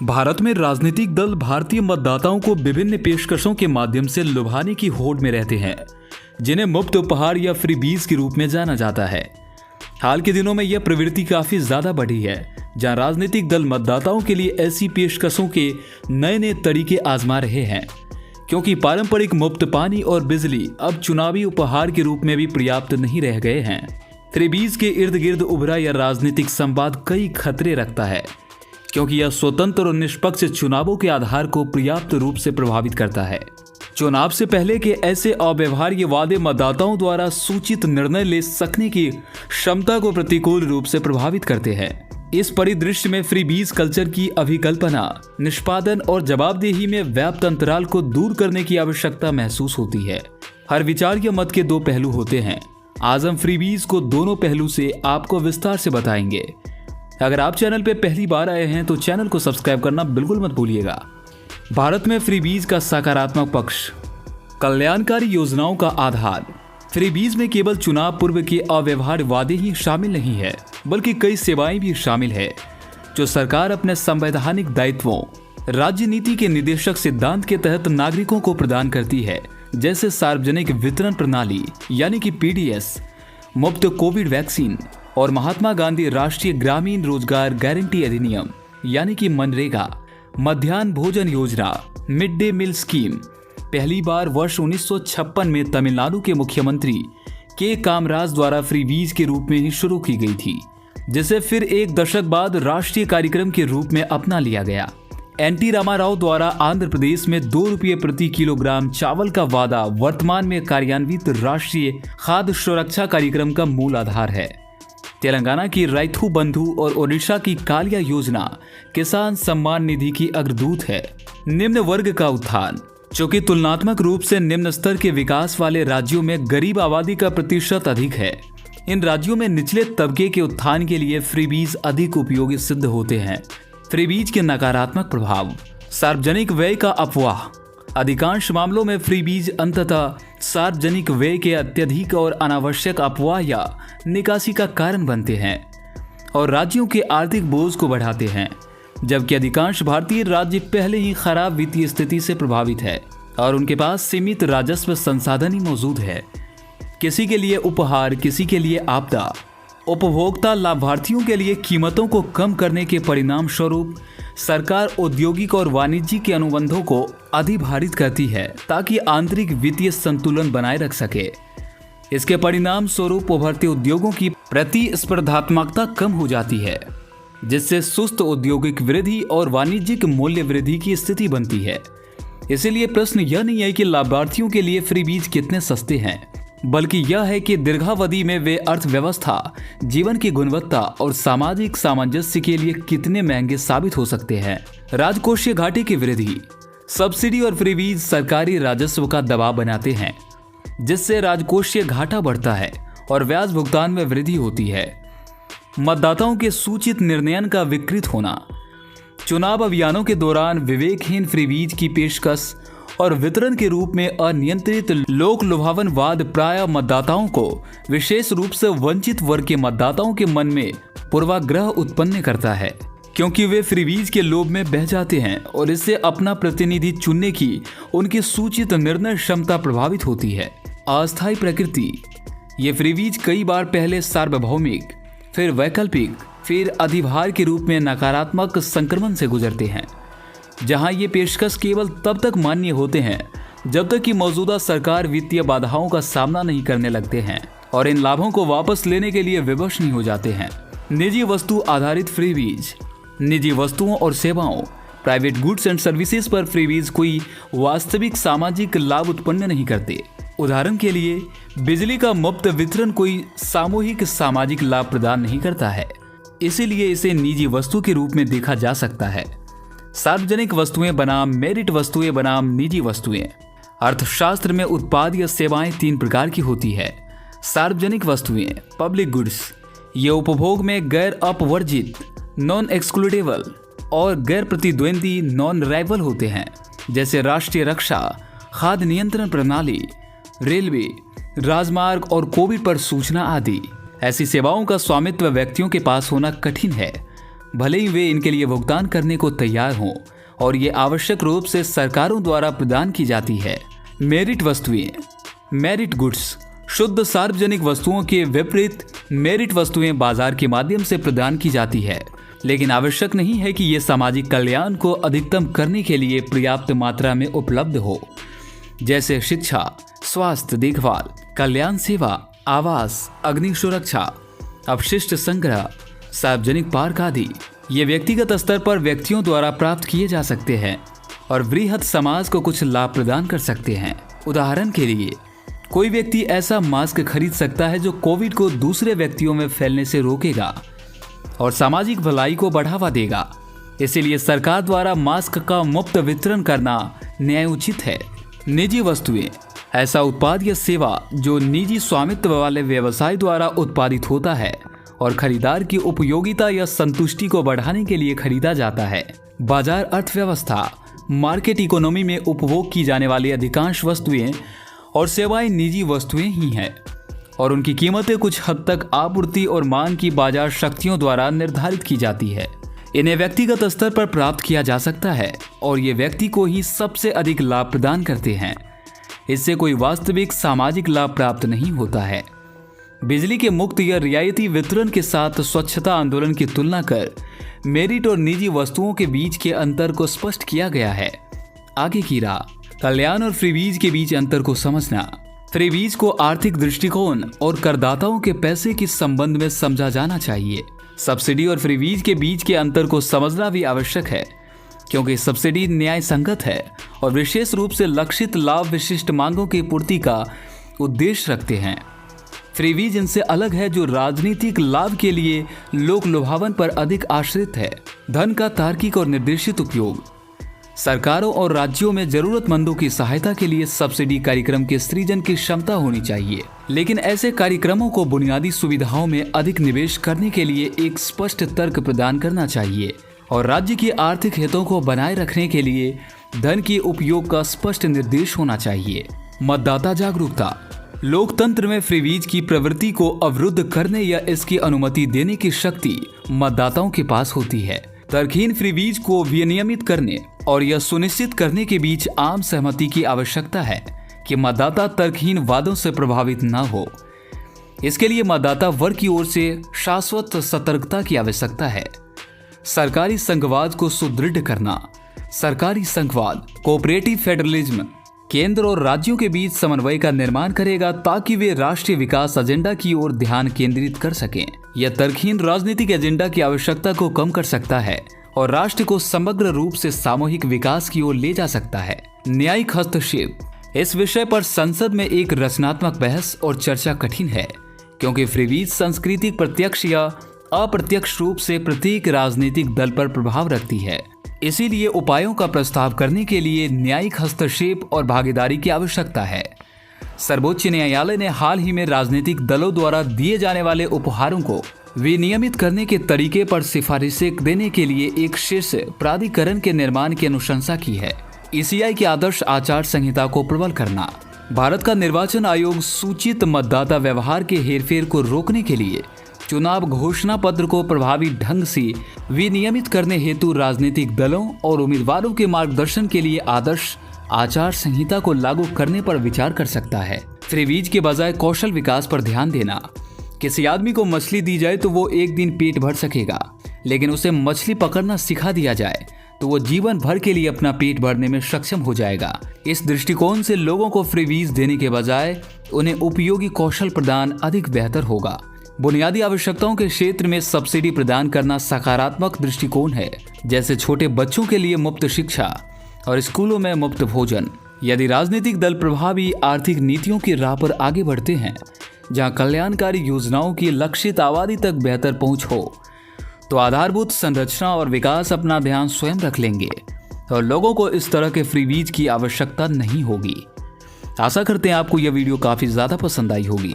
भारत में राजनीतिक दल भारतीय मतदाताओं को विभिन्न पेशकशों के माध्यम से लुभाने की होड़ में रहते हैं, जिन्हें मुफ्त उपहार या फ्रीबीज के रूप में जाना जाता है। हाल के दिनों में यह प्रवृत्ति काफी ज्यादा बढ़ी है, जहां राजनीतिक दल मतदाताओं के लिए ऐसी पेशकशों के नए नए तरीके आजमा रहे हैं, क्योंकि पारंपरिक मुफ्त पानी और बिजली अब चुनावी उपहार के रूप में भी पर्याप्त नहीं रह गए हैं। फ्रीबीज के इर्द गिर्द उभरा यह राजनीतिक संवाद कई खतरे रखता है, क्योंकि यह स्वतंत्र और निष्पक्ष चुनावों के आधार को पर्याप्त रूप से प्रभावित करता है। चुनाव से पहले के ऐसे अव्यवहार्य वादे मतदाताओं द्वारा सूचित निर्णय ले सकने की क्षमता को प्रतिकूल रूप से प्रभावित करते हैं। इस परिदृश्य में फ्रीबीज कल्चर की अभिकल्पना, निष्पादन और जवाबदेही में व्याप्त अंतराल को दूर करने की आवश्यकता महसूस होती है। हर विचार या मत के दो पहलू होते हैं। आज हम फ्रीबीज को दोनों पहलू से आपको विस्तार से बताएंगे। अगर आप चैनल पे पहली बार आए हैं तो चैनल को सब्सक्राइब करना बिल्कुल मत भूलिएगा। भारत में फ्रीबीज का सकारात्मक पक्ष। कल्याणकारी योजनाओं का आधार। फ्रीबीज में केवल चुनाव पूर्व के अव्यवहार्य वादे ही शामिल नहीं है, बल्कि कई सेवाएं भी शामिल है जो सरकार अपने संवैधानिक दायित्वों, राज्य नीति के निदेशक सिद्धांत के तहत नागरिकों को प्रदान करती है, जैसे सार्वजनिक वितरण प्रणाली यानी कि पीडीएस, मुफ्त कोविड वैक्सीन और महात्मा गांधी राष्ट्रीय ग्रामीण रोजगार गारंटी अधिनियम यानी कि मनरेगा, मध्याह्न भोजन योजना, मिड डे मील स्कीम पहली बार वर्ष 1956 में तमिलनाडु के मुख्यमंत्री के कामराज द्वारा फ्रीबीज के रूप में ही शुरू की गई थी, जिसे फिर एक दशक बाद राष्ट्रीय कार्यक्रम के रूप में अपना लिया गया। एनटी रामाराव द्वारा आंध्र प्रदेश में 2 रुपये प्रति किलोग्राम चावल का वादा वर्तमान में कार्यान्वित राष्ट्रीय खाद्य सुरक्षा कार्यक्रम का मूल आधार है। तेलंगाना की राइथू बंधु और ओडिशा की कालिया योजना किसान सम्मान निधि की अग्रदूत है। निम्न वर्ग का उत्थान। चूंकि तुलनात्मक रूप से निम्न स्तर के विकास वाले राज्यों में गरीब आबादी का प्रतिशत अधिक है, इन राज्यों में निचले तबके के उत्थान के लिए फ्रीबीज अधिक उपयोगी सिद्ध होते हैं। फ्रीबीज के नकारात्मक प्रभाव। सार्वजनिक व्यय का अपवाह। अधिकांश मामलों में फ्रीबीज अंततः सार्वजनिक व्यय के अत्यधिक और अनावश्यक अपवाह या निकासी का कारण बनते हैं और राज्यों के आर्थिक बोझ को बढ़ाते हैं, जबकि अधिकांश भारतीय राज्य पहले ही खराब वित्तीय स्थिति से प्रभावित है और उनके पास सीमित राजस्व संसाधन ही मौजूद है। किसी के लिए उपहार, किसी के लिए आपदा। उपभोक्ता लाभार्थियों के लिए कीमतों को कम करने के परिणाम स्वरूप सरकार औद्योगिक और वाणिज्यिक के अनुबंधों को अधिभारित करती है ताकि आंतरिक वित्तीय संतुलन बनाए रख सके। इसके परिणाम स्वरूप उभरते उद्योगों की प्रतिस्पर्धात्मकता कम हो जाती है, जिससे सुस्त औद्योगिक वृद्धि और वाणिज्यिक मूल्य वृद्धि की स्थिति बनती है। इसीलिए प्रश्न यह नहीं है कि लाभार्थियों के लिए फ्रीबीज कितने सस्ते हैं, बल्कि यह है कि दीर्घावधि में वे अर्थव्यवस्था, जीवन की गुणवत्ता और सामाजिक सामंजस्य के लिए कितने महंगे साबित हो सकते हैं। राजकोषीय घाटे की वृद्धि। सब्सिडी और फ्रीबीज सरकारी राजस्व का दबाव बनाते हैं, जिससे राजकोषीय घाटा बढ़ता है और ब्याज भुगतान में वृद्धि होती है। मतदाताओं के सूचित निर्णयन का विकृत होना। चुनाव अभियानों के दौरान विवेकहीन फ्रीबीज की पेशकश और वितरण के रूप में अनियंत्रित लोक लुभावनवाद प्रायः मतदाताओं को, विशेष रूप से वंचित वर्ग के मतदाताओं के मन में पूर्वाग्रह उत्पन्न करता है, क्योंकि वे फ्रीबीज के लोभ में बह जाते हैं और इससे अपना प्रतिनिधि चुनने की उनकी सूचित निर्णय क्षमता प्रभावित होती है। अस्थायी प्रकृति। ये फ्रीबीज कई बार पहले सार्वभौमिक, फिर वैकल्पिक, फिर अधिभार के रूप में नकारात्मक संक्रमण से गुजरते हैं, जहां ये पेशकश केवल तब तक मान्य होते हैं जब तक कि मौजूदा सरकार वित्तीय बाधाओं का सामना नहीं करने लगते हैं और इन लाभों को वापस लेने के लिए विवश नहीं हो जाते हैं। निजी वस्तु आधारित फ्रीबीज। निजी वस्तुओं और सेवाओं, प्राइवेट गुड्स एंड सर्विसेज पर फ्रीबीज कोई वास्तविक सामाजिक लाभ उत्पन्न नहीं करते। उदाहरण के लिए बिजली का मुफ्त वितरण कोई सामूहिक सामाजिक लाभ प्रदान नहीं करता है, इसीलिए इसे निजी वस्तु के रूप में देखा जा सकता है। सार्वजनिक वस्तुएं बनाम मेरिट वस्तुएं बनाम निजी वस्तुएं। अर्थशास्त्र में उत्पाद या सेवाएं 3 प्रकार की होती है। सार्वजनिक वस्तुएं, पब्लिक गुड्स, ये उपभोग में गैर अपवर्जित, नॉन एक्सक्लूडेबल और गैर प्रतिद्वंदी, नॉन राइवल होते हैं, जैसे राष्ट्रीय रक्षा, खाद्य नियंत्रण प्रणाली, रेलवे, राजमार्ग और कोविड पर सूचना आदि। ऐसी सेवाओं का स्वामित्व व्यक्तियों के पास होना कठिन है। भले ही वे इनके लिए भुगतान करने को तैयार हों, और ये आवश्यक रूप से सरकारों द्वारा प्रदान की जाती है। मेरिट वस्तुएं, मेरिट गुड्स, शुद्ध सार्वजनिक वस्तुओं के विपरीत मेरिट वस्तुएं बाजार के माध्यम से प्रदान की जाती है, लेकिन आवश्यक नहीं है कि ये सामाजिक कल्याण को अधिकतम करने के लिए पर्याप्त मात्रा में उपलब्ध हो, जैसे शिक्षा, स्वास्थ्य देखभाल, कल्याण सेवा, आवास, अग्नि सुरक्षा, अपशिष्ट संग्रह, सार्वजनिक पार्क आदि। ये व्यक्तिगत स्तर पर व्यक्तियों द्वारा प्राप्त किए जा सकते हैं और वृहद समाज को कुछ लाभ प्रदान कर सकते हैं। उदाहरण के लिए, कोई व्यक्ति ऐसा मास्क खरीद सकता है जो कोविड को दूसरे व्यक्तियों में फैलने से रोकेगा और सामाजिक भलाई को बढ़ावा देगा। इसीलिए सरकार द्वारा मास्क का मुफ्त वितरण करना न्यायोचित है। निजी वस्तुएं, ऐसा उत्पाद या सेवा जो निजी स्वामित्व वाले व्यवसाय द्वारा उत्पादित होता है और खरीदार की उपयोगिता या संतुष्टि को बढ़ाने के लिए खरीदा जाता है। बाजार अर्थव्यवस्था, मार्केट इकोनॉमी में उपभोग की जाने वाली अधिकांश वस्तुएं और सेवाएं निजी वस्तुएं ही हैं और उनकी कीमतें कुछ हद तक आपूर्ति और मांग की बाजार शक्तियों द्वारा निर्धारित की जाती है। इन्हें व्यक्तिगत स्तर पर प्राप्त किया जा सकता है और ये व्यक्ति को ही सबसे अधिक लाभ प्रदान करते हैं। इससे कोई वास्तविक सामाजिक लाभ प्राप्त नहीं होता है। बिजली के मुक्त या रियायती वितरण के साथ स्वच्छता आंदोलन की तुलना कर मेरिट और निजी वस्तुओं के बीच के अंतर को स्पष्ट किया गया है। आगे की राह, कल्याण और फ्रीबीज के बीच अंतर को समझना। फ्रीबीज को आर्थिक दृष्टिकोण और करदाताओं के पैसे के संबंध में समझा जाना चाहिए। सब्सिडी और फ्रीबीज के बीच के अंतर को समझना भी आवश्यक है, क्योंकि सब्सिडी न्याय संगत है और विशेष रूप से लक्षित लाभ विशिष्ट मांगों की पूर्ति का उद्देश्य रखते हैं। फ्रीबीज इनसे अलग है, जो राजनीतिक लाभ के लिए लोक लुभावन पर अधिक आश्रित है। धन का तार्किक और निर्देशित उपयोग, सरकारों और राज्यों में जरूरतमंदों की सहायता के लिए सब्सिडी कार्यक्रम के सृजन की क्षमता होनी चाहिए, लेकिन ऐसे कार्यक्रमों को बुनियादी सुविधाओं में अधिक निवेश करने के लिए एक स्पष्ट तर्क प्रदान करना चाहिए और राज्य के आर्थिक हितों को बनाए रखने के लिए धन के उपयोग का स्पष्ट निर्देश होना चाहिए। मतदाता जागरूकता, लोकतंत्र में फ्रीबीज की प्रवृत्ति को अवरुद्ध करने या इसकी अनुमति देने की शक्ति मतदाताओं के पास होती है। तर्कहीन फ्रीबीज को विनियमित करने और यह सुनिश्चित करने के बीच आम सहमति की आवश्यकता है कि मतदाता तर्कहीन वादों से प्रभावित न हो। इसके लिए मतदाता वर्ग की ओर से शाश्वत सतर्कता की आवश्यकता है। सरकारी संघवाद को सुदृढ़ करना। सरकारी संघवाद कोऑपरेटिव फेडरलिज्म केंद्र और राज्यों के बीच समन्वय का निर्माण करेगा ताकि वे राष्ट्रीय विकास एजेंडा की ओर ध्यान केंद्रित कर सकें। यह तर्कहीन राजनीतिक एजेंडा की आवश्यकता को कम कर सकता है और राष्ट्र को समग्र रूप से सामूहिक विकास की ओर ले जा सकता है। न्यायिक हस्तक्षेप, इस विषय पर संसद में एक रचनात्मक बहस और चर्चा कठिन है, क्योंकि फ्रीबीज संस्कृति प्रत्यक्ष या अप्रत्यक्ष रूप से प्रत्येक राजनीतिक दल पर प्रभाव रखती है। इसीलिए उपायों का प्रस्ताव करने के लिए न्यायिक हस्तक्षेप और भागीदारी की आवश्यकता है। सर्वोच्च न्यायालय ने हाल ही में राजनीतिक दलों द्वारा दिए जाने वाले उपहारों को विनियमित करने के तरीके पर सिफारिशें देने के लिए एक शीर्ष प्राधिकरण के निर्माण की अनुशंसा की है। ईसीआई की आदर्श आचार संहिता को प्रबल करना। भारत का निर्वाचन आयोग सूचित मतदाता व्यवहार के हेरफेर को रोकने के लिए चुनाव घोषणा पत्र को प्रभावी ढंग से विनियमित करने हेतु राजनीतिक दलों और उम्मीदवारों के मार्गदर्शन के लिए आदर्श आचार संहिता को लागू करने पर विचार कर सकता है। फ्रीबीज के बजाय कौशल विकास पर ध्यान देना। किसी आदमी को मछली दी जाए तो वो एक दिन पेट भर सकेगा, लेकिन उसे मछली पकड़ना सिखा दिया जाए तो वो जीवन भर के लिए अपना पेट भरने में सक्षम हो जाएगा। इस दृष्टिकोण से लोगों को फ्रीबीज देने के बजाय उन्हें उपयोगी कौशल प्रदान अधिक बेहतर होगा। बुनियादी आवश्यकताओं के क्षेत्र में सब्सिडी प्रदान करना सकारात्मक दृष्टिकोण है, जैसे छोटे बच्चों के लिए मुफ्त शिक्षा और स्कूलों में मुफ्त भोजन। यदि राजनीतिक दल प्रभावी आर्थिक नीतियों की राह पर आगे बढ़ते हैं, जहां कल्याणकारी योजनाओं की लक्षित आबादी तक बेहतर पहुंच हो, तो आधारभूत संरचना और विकास अपना ध्यान स्वयं रख लेंगे और लोगों को इस तरह के फ्रीबीज की आवश्यकता नहीं होगी। आशा करते हैं आपको यह वीडियो काफी ज्यादा पसंद आई होगी।